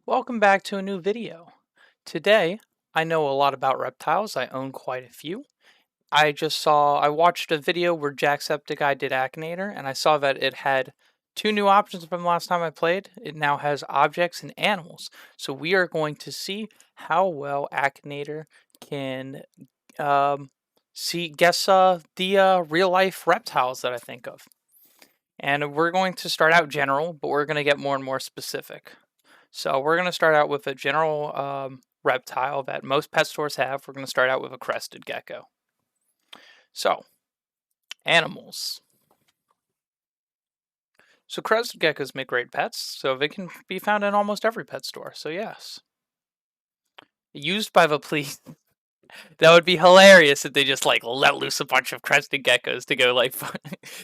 Welcome back to a new video. Today, I know a lot about reptiles. I own quite a few. I watched a video where Jacksepticeye did Akinator, and I saw that it had two new options from the last time I played. It now has objects and animals. So we are going to see how well Akinator can um, guess the real life reptiles that I think of. And we're going to start out general, but we're going to get more and more specific. So we're going to start out with a general reptile that most pet stores have. We're going to start out with a crested gecko. So, animals. So crested geckos make great pets, so they can be found in almost every pet store. So yes. Used by the police. That would be hilarious if they just like let loose a bunch of crested geckos to go like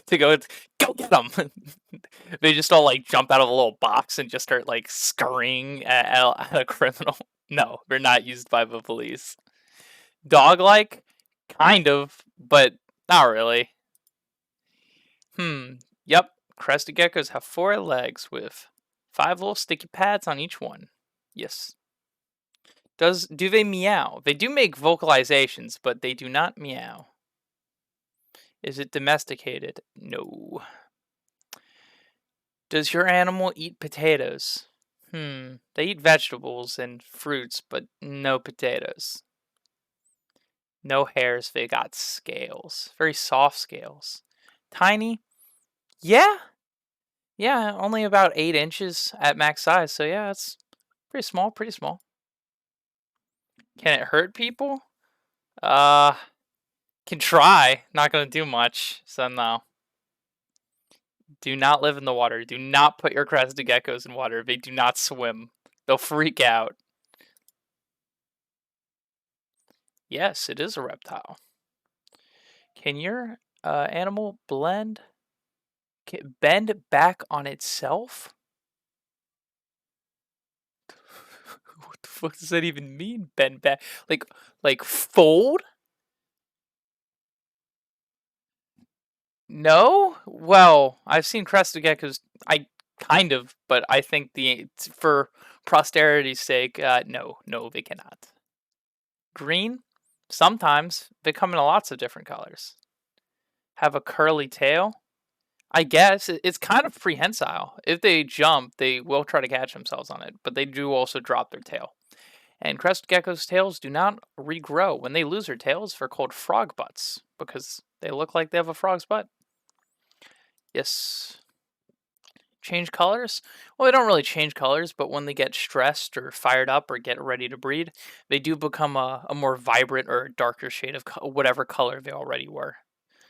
to go get them. They just all like jump out of a little box and just start like scurrying at a criminal. No, they're not used by the police. Dog-like, kind of, but not really. Yep. Crested geckos have 4 legs with 5 little sticky pads on each one. Yes. Do they meow? They do make vocalizations, but they do not meow. Is it domesticated? No. Does your animal eat potatoes? They eat vegetables and fruits, but no potatoes. No hairs, they got scales. Very soft scales. Tiny? Yeah. Yeah, only about 8 inches at max size, so yeah, it's pretty small, pretty small. Can it hurt people? Can try. Not gonna do much, so no. Do not live in the water. Do not put your crested geckos in water. They do not swim. They'll freak out. Yes, it is a reptile. Can your animal bend back on itself? What the fuck does that even mean? Bend back, like fold? No? Well, I've seen crested geckos. I kind of, but I think for posterity's sake, no, they cannot. Green? Sometimes they come in lots of different colors. Have a curly tail? I guess it's kind of prehensile. If they jump, they will try to catch themselves on it, but they do also drop their tail. And crested geckos' tails do not regrow. When they lose their tails, they're called frog butts because they look like they have a frog's butt. Yes. Change colors? Well, they don't really change colors, but when they get stressed or fired up or get ready to breed, they do become a more vibrant or darker shade of whatever color they already were.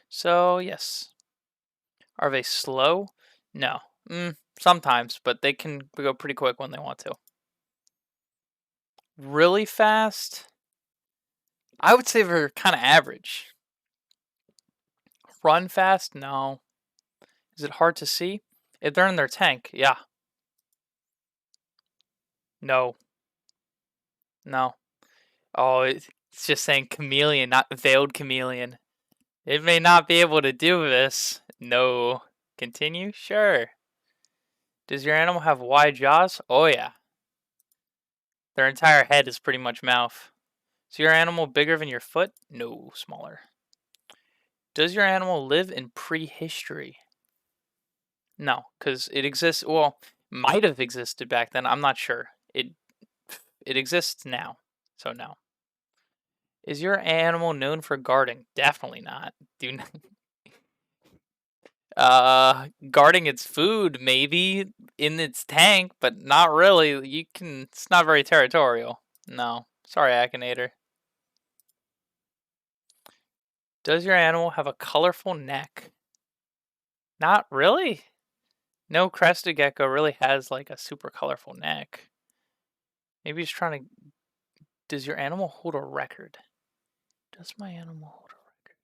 So, yes. Are they slow? No. Sometimes, but they can go pretty quick when they want to. Really fast? I would say they're kind of average. Run fast? No. Is it hard to see? If they're in their tank, yeah. No. No. Oh, it's just saying chameleon, not veiled chameleon. It may not be able to do this. No. Continue? Sure. Does your animal have wide jaws? Oh, yeah. Their entire head is pretty much mouth. Is your animal bigger than your foot? No, smaller. Does your animal live in prehistory? No, because it exists. Well, might have existed back then. I'm not sure. It exists now, so no. Is your animal known for guarding? Definitely not. Do not. Guarding its food, maybe in its tank, but not really. It's not very territorial. No. Sorry, Akinator. Does your animal have a colorful neck? Not really. No crested gecko really has like a super colorful neck. Maybe he's trying to. Does your animal hold a record? Does my animal hold a record?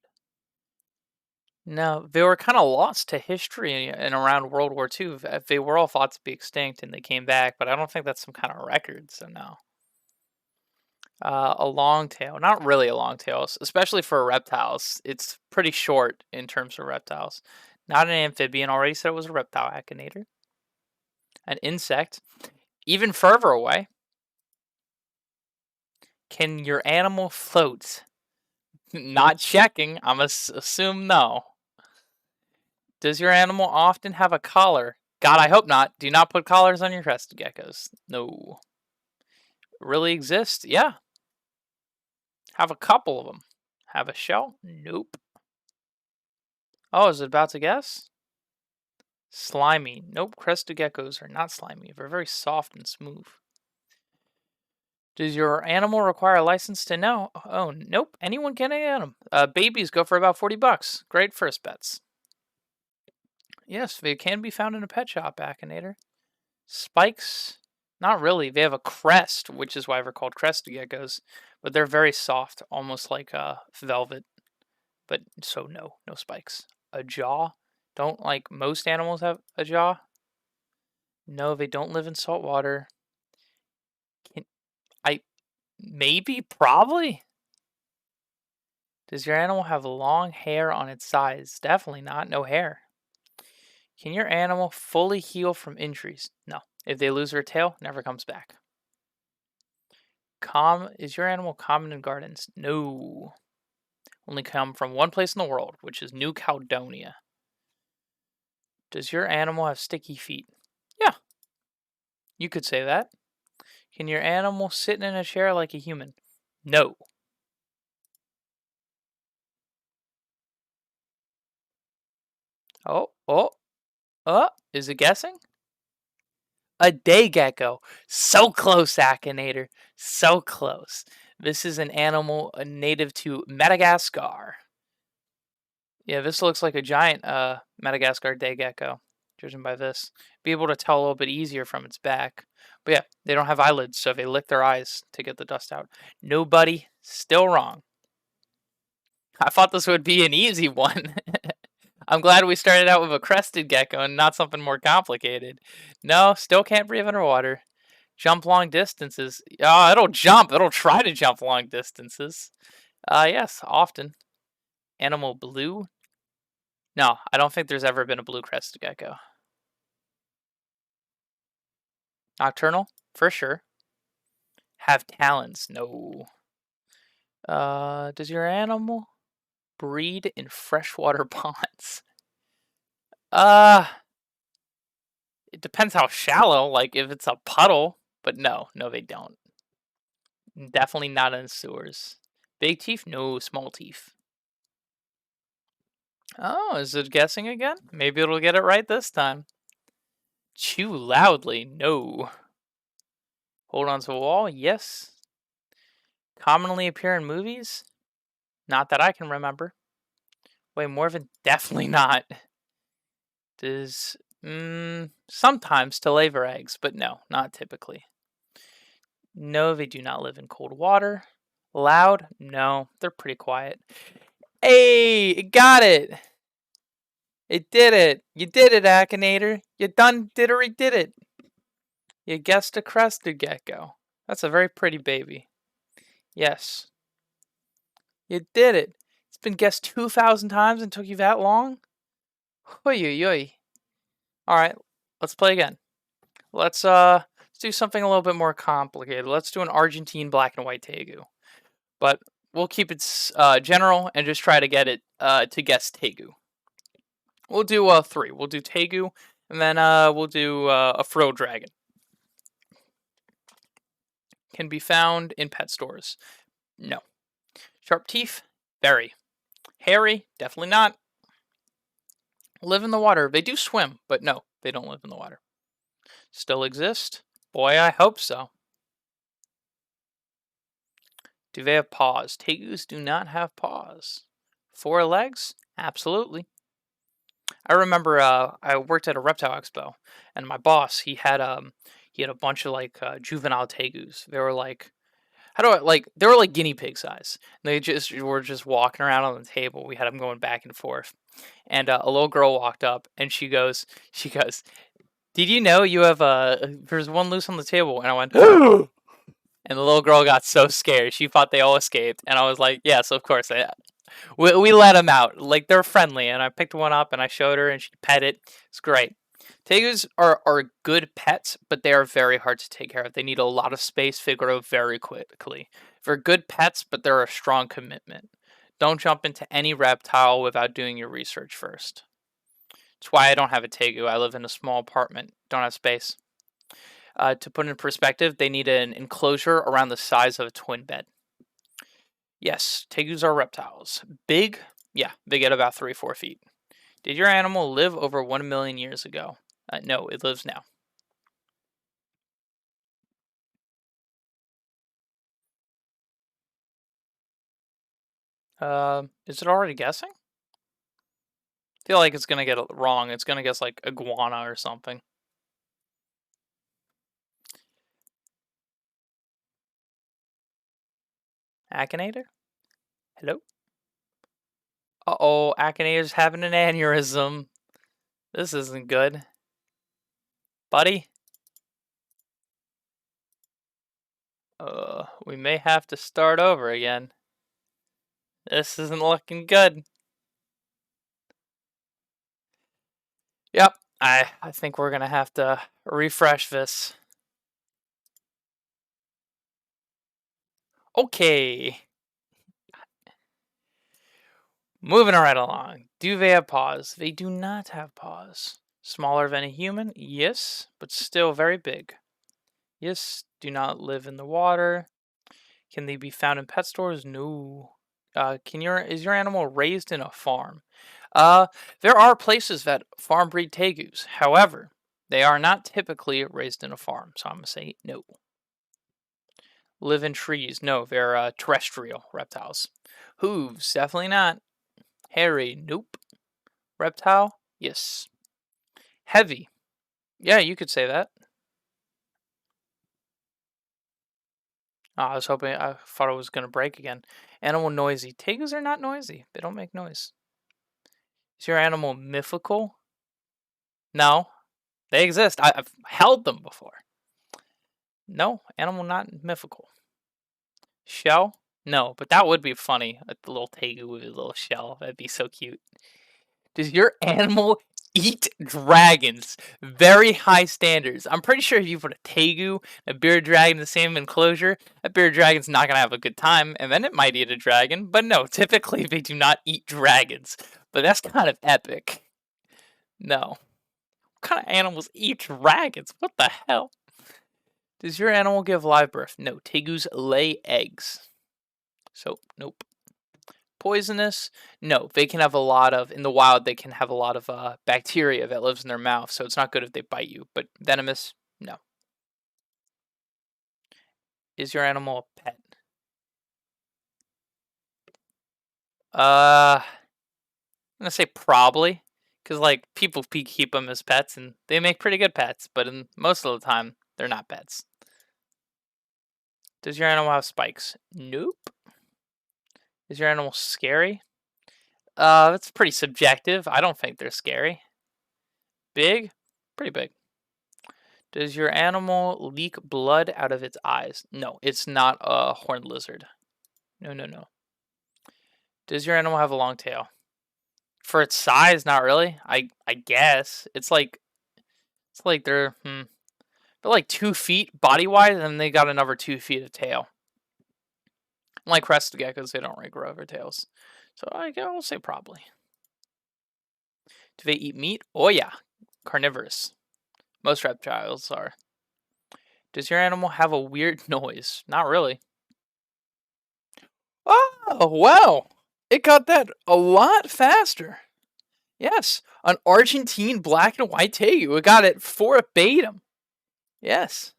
No, they were kind of lost to history and around World War II. They were all thought to be extinct and they came back, but I don't think that's some kind of record, so no. A long tail. Not really a long tail, especially for reptiles. It's pretty short in terms of reptiles. Not an amphibian. Already said it was a reptile, Akinator. An insect. Even further away. Can your animal float? Not checking. I'm assume no. Does your animal often have a collar? God, I hope not. Do not put collars on your crested geckos. No. Really exist? Yeah. Have a couple of them. Have a shell? Nope. Oh, is it about to guess? Slimy. Nope, crested geckos are not slimy. They're very soft and smooth. Does your animal require a license to know? Oh, nope. Anyone can get them. Babies go for about $40. Great first bets. Yes, they can be found in a pet shop, Akinator. Spikes? Not really. They have a crest, which is why they're called crested geckos. But they're very soft, almost like velvet. But so no spikes. A jaw? Don't like most animals have a jaw? No, they don't live in salt water. Maybe, probably. Does your animal have long hair on its sides? Definitely not. No hair. Can your animal fully heal from injuries? No. If they lose their tail, never comes back. Is your animal common in gardens? No. Only come from one place in the world, which is New Caledonia. Does your animal have sticky feet? Yeah. You could say that. Can your animal sit in a chair like a human? No. Is it guessing? A day gecko. So close, Akinator. So close. This is an animal native to Madagascar. Yeah, this looks like a giant Madagascar day gecko, judging by this. Be able to tell a little bit easier from its back. But yeah, they don't have eyelids, so they lick their eyes to get the dust out. Nobody, still wrong. I thought this would be an easy one. I'm glad we started out with a crested gecko and not something more complicated. No, still can't breathe underwater. Jump long distances. It'll jump. It'll try to jump long distances. Yes, often. Animal blue? No, I don't think there's ever been a blue crested gecko. Nocturnal? For sure. Have talons? No. Does your animal breed in freshwater ponds? It depends how shallow, like if it's a puddle, but no, they don't. Definitely not in sewers. Big teeth? No, small teeth. Oh, is it guessing again? Maybe it'll get it right this time. Chew loudly? No. Hold on to a wall? Yes. Commonly appear in movies? Not that I can remember. Wait, Morven? Definitely not. Does sometimes to lay their eggs, but no, not typically. No, they do not live in cold water. Loud? No, they're pretty quiet. Hey, it got it! It did it! You did it, Akinator! You done did it! You guessed a crested gecko. That's a very pretty baby. Yes. You did it! It's been guessed 2,000 times and took you that long? Oy. Alright, let's play again. Let's do something a little bit more complicated. Let's do an Argentine black and white tegu. But we'll keep it general and just try to get it to guess tegu. We'll do 3. We'll do tegu, and then we'll do a frill dragon. Can be found in pet stores. No. Sharp teeth? Very. Hairy? Definitely not. Live in the water. They do swim, but no, they don't live in the water. Still exist? Boy, I hope so. Do they have paws? Tegus do not have paws. 4 legs? Absolutely. I remember I worked at a reptile expo, and my boss he had a bunch of like juvenile tegus. They were like they were like guinea pig size. They were just walking around on the table. We had them going back and forth, and a little girl walked up, and she goes, "Did you know you have there's one loose on the table?" And I went, and the little girl got so scared. She thought they all escaped, and I was like, "Yes, of course." We let them out. Like they're friendly, and I picked one up and I showed her, and she pet it. It's great. Tegus are good pets, but they are very hard to take care of. They need a lot of space. They grow very quickly. They're good pets, but they're a strong commitment. Don't jump into any reptile without doing your research first. That's why I don't have a tegu. I live in a small apartment. Don't have space. To put in perspective, they need an enclosure around the size of a twin bed. Yes, tegus are reptiles. Big? Yeah, they get about 3-4 feet. Did your animal live over 1 million years ago? No, it lives now. Is it already guessing? I feel like it's gonna get it wrong. It's gonna guess like iguana or something. Akinator? Hello? Uh-oh, Akinator's having an aneurysm. This isn't good. Buddy? We may have to start over again. This isn't looking good. Yep, I think we're gonna have to refresh this. Okay. Moving right along. Do they have paws? They do not have paws. Smaller than a human? Yes, but still very big. Yes, do not live in the water. Can they be found in pet stores? No. Is your animal raised in a farm? Uh, there are places that farm breed tegus. However, they are not typically raised in a farm, so I'm gonna say no. Live in trees? No, they're terrestrial reptiles. Hooves? Definitely not. Hairy? Nope. Reptile? Yes. Heavy? Yeah, you could say that. Oh, I thought it was gonna break again. Animal noisy. Tegus are not noisy. They don't make noise. Is your animal mythical? No, they exist. I've held them before. No, animal not mythical. Shell? No, but that would be funny. A little tegu with a little shell. That'd be so cute. Does your animal eat dragons? Very high standards. I'm pretty sure if you put a tegu, a bearded dragon in the same enclosure, that bearded dragon's not gonna have a good time, and then it might eat a dragon. But no, typically they do not eat dragons. But that's kind of epic. No. What kind of animals eat dragons? What the hell? Does your animal give live birth? No. Tegus lay eggs. So, nope. Poisonous? No. They can have a lot of, in the wild, they can have a lot of bacteria that lives in their mouth, so it's not good if they bite you. But venomous? No. Is your animal a pet? I'm gonna say probably, because like people keep them as pets, and they make pretty good pets. But most of the time, they're not pets. Does your animal have spikes? Nope. Is your animal scary? That's pretty subjective. I don't think they're scary. Big? Pretty big. Does your animal leak blood out of its eyes? No, it's not a horned lizard. No, no, no. Does your animal have a long tail? For its size, not really. I guess it's like they're like 2 feet body wise, and they got another 2 feet of tail. Like crested geckos, they don't really grow over tails. So I'll say probably. Do they eat meat? Oh yeah, carnivorous. Most reptiles are. Does your animal have a weird noise? Not really. Oh, wow. It got that a lot faster. Yes, an Argentine black and white tegu. It got it verbatim. Yes.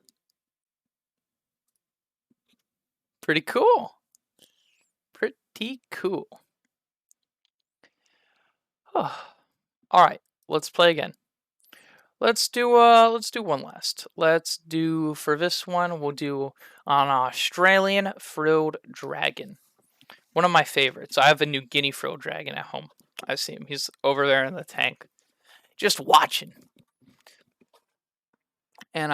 Pretty cool. Pretty cool. Oh. All right, let's play again. Let's do one last. Let's do for this one. We'll do an Australian frilled dragon. One of my favorites. I have a New Guinea frilled dragon at home. I see him. He's over there in the tank, just watching. And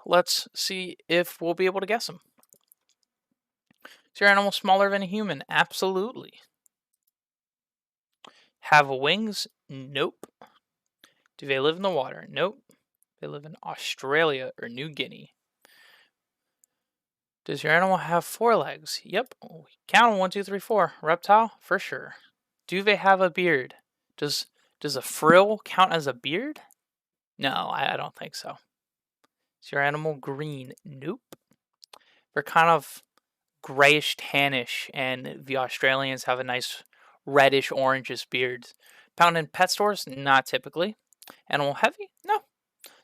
let's see if we'll be able to guess him. Is your animal smaller than a human? Absolutely. Have wings? Nope. Do they live in the water? Nope. They live in Australia or New Guinea. Does your animal have 4 legs? Yep. Count them, 1, 2, 3, 4. Reptile? For sure. Do they have a beard? Does a frill count as a beard? No, I don't think so. Is your animal green? Nope. They're kind of grayish tannish, and the Australians have a nice reddish orangish beard. Found in pet stores? Not typically. Animal heavy? No.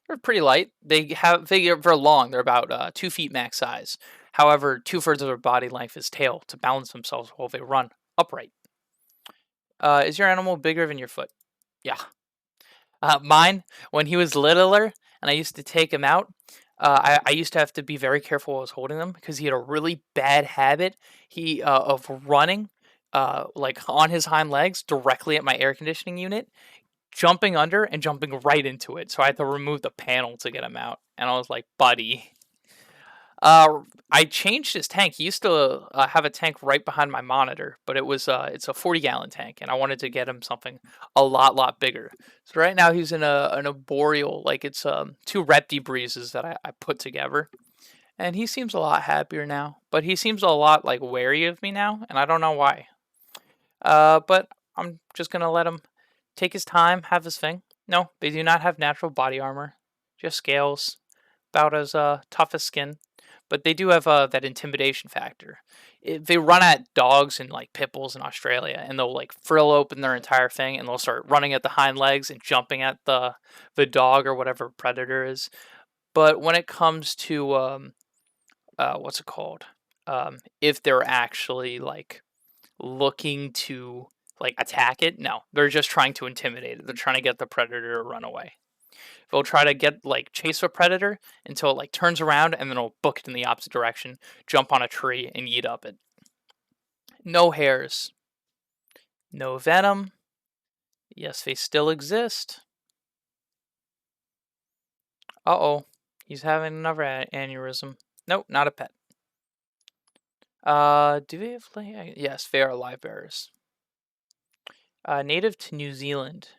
They're pretty light. They're long. They're about 2 feet max size. However, 2/3 of their body length is tail to balance themselves while they run upright. Is your animal bigger than your foot? Yeah. Mine, when he was littler and I used to take him out, I used to have to be very careful while I was holding him because he had a really bad habit of running like on his hind legs directly at my air conditioning unit, jumping under and jumping right into it. So I had to remove the panel to get him out. And I was like, buddy. I changed his tank. He used to have a tank right behind my monitor, but it's a 40-gallon tank, and I wanted to get him something a lot bigger. So right now he's in an arboreal, like it's 2 Repti breezes that I put together, and he seems a lot happier now. But he seems a lot like wary of me now, and I don't know why. But I'm just gonna let him take his time, have his thing. No, they do not have natural body armor, just scales, about as tough as skin. But they do have that intimidation factor. They run at dogs and like pit bulls in Australia, and they'll like frill open their entire thing, and they'll start running at the hind legs and jumping at the dog or whatever predator is. But when it comes to what's it called? If they're actually like looking to like attack it, no, they're just trying to intimidate it. They're trying to get the predator to run away. They'll try to get like chase a predator until it like turns around and then it'll book it in the opposite direction, jump on a tree and eat up it. No hairs. No venom. Yes, they still exist. Uh-oh. He's having another aneurysm. Nope, not a pet. Do they have yes, they are live bearers. Native to New Zealand.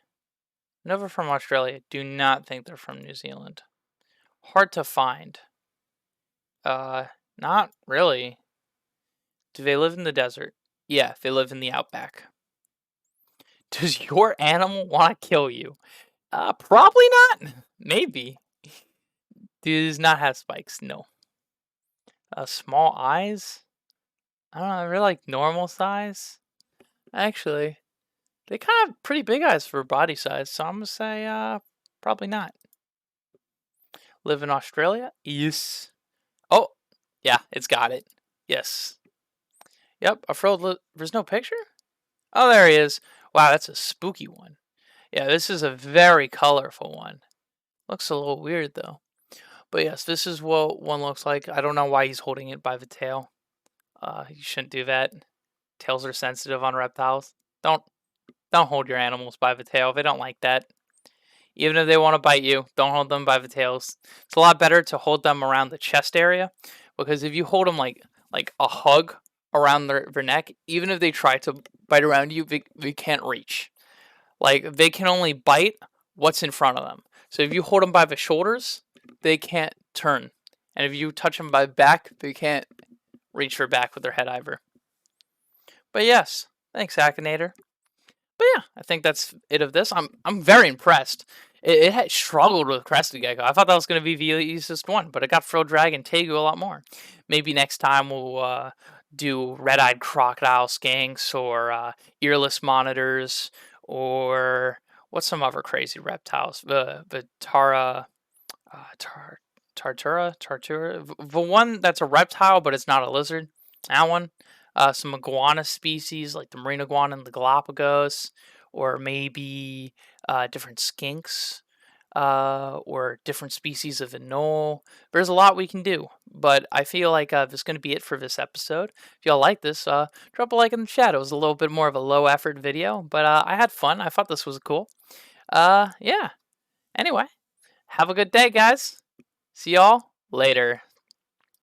Never from Australia. Do not think they're from New Zealand. Hard to find. Not really. Do they live in the desert? Yeah, they live in the outback. Does your animal want to kill you? Probably not. Maybe. Does not have spikes. No. Small eyes? I don't know. They're like normal size. Actually, they kind of have pretty big eyes for body size. So I'm gonna say probably not. Live in Australia? Yes. Oh, yeah, it's got it. Yes. Yep. There's no picture? Oh, there he is. Wow, that's a spooky one. Yeah, this is a very colorful one. Looks a little weird though. But yes, this is what one looks like. I don't know why he's holding it by the tail. You shouldn't do that. Tails are sensitive on reptiles. Don't hold your animals by the tail. They don't like that. Even if they want to bite you, don't hold them by the tails. It's a lot better to hold them around the chest area, because if you hold them like a hug around their neck, even if they try to bite around you, they can't reach. Like, they can only bite what's in front of them. So if you hold them by the shoulders, they can't turn. And if you touch them by the back, they can't reach their back with their head either. But yes, thanks, Akinator. But yeah, I think that's it of this. I'm very impressed. It had struggled with Crested Gecko. I thought that was going to be the easiest one, but it got Frill Drag and Tegu a lot more. Maybe next time we'll do red-eyed crocodile skinks or earless monitors, or what's some other crazy reptiles? The Tartura, the one that's a reptile but it's not a lizard. That one. Some iguana species like the marine iguana and the Galapagos, or maybe different skinks, or different species of anole. There's a lot we can do, but I feel like this is going to be it for this episode. If y'all like this, drop a like in the chat. It was a little bit more of a low effort video, but I had fun. I thought this was cool. Yeah. Anyway, have a good day, guys. See y'all later.